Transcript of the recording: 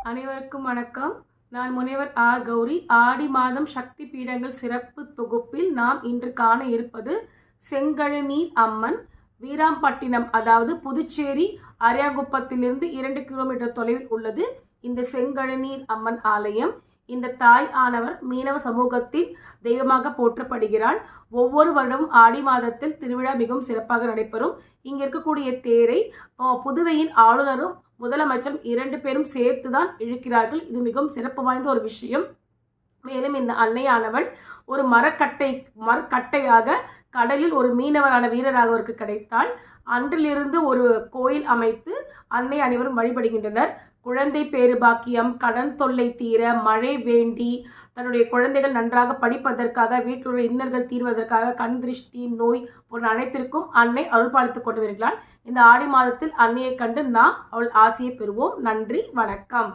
அனைவருக்கும் வணக்கம். நான் முனைவர் ஆர் கௌரி. ஆடி மாதம் சக்தி பீடங்கள் சிறப்பு தொகுப்பில் நாம் இன்று காண இருப்பது செங்கழுநீர் அம்மன். வீராம்பட்டினம், அதாவது புதுச்சேரி அரியாங்குப்பத்திலிருந்து 2 கிலோமீட்டர் தொலைவில் உள்ளது இந்த செங்கழுநீர் அம்மன் ஆலயம். இந்த தாய் ஆனவர் மீனவ சமூகத்தில் தெய்வமாக போற்றப்படுகிறாள். ஒவ்வொரு வருடமும் ஆடி மாதத்தில் திருவிழா மிகவும் சிறப்பாக நடைபெறும். இங்க இருக்கக்கூடிய தேரை புதுவையின் ஆளுநரும் முதலமைச்சரும் 2 பேரும் சேர்த்துதான் இழுக்கிறார்கள். இது மிகவும் சிறப்பு வாய்ந்த ஒரு விஷயம். மேலும் இந்த அன்னையானவள் ஒரு மரக்கட்டையாக கடலில் ஒரு மீனவரான வீரராக அவருக்கு கிடைத்தால் அன்றிலிருந்து ஒரு கோயில் அமைத்து அன்னை அனைவரும் வழிபடுகின்றனர். குழந்தை பேறு பாக்கியம், கடன் தொல்லை தீர, மழை வேண்டி, தன்னுடைய குழந்தைகள் நன்றாக படிப்பதற்காக, வீட்டிலுள்ள இன்னல்கள் தீர்வதற்காக, கண் திருஷ்டி, நோய் போன்ற அனைத்திற்கும் அன்னை அருள் பாலித்துக் கொண்டு வருகிறாள். இந்த ஆடி மாதத்தில் அன்னையை கண்டு நாம் அவள் ஆசையை பெறுவோம். நன்றி, வணக்கம்.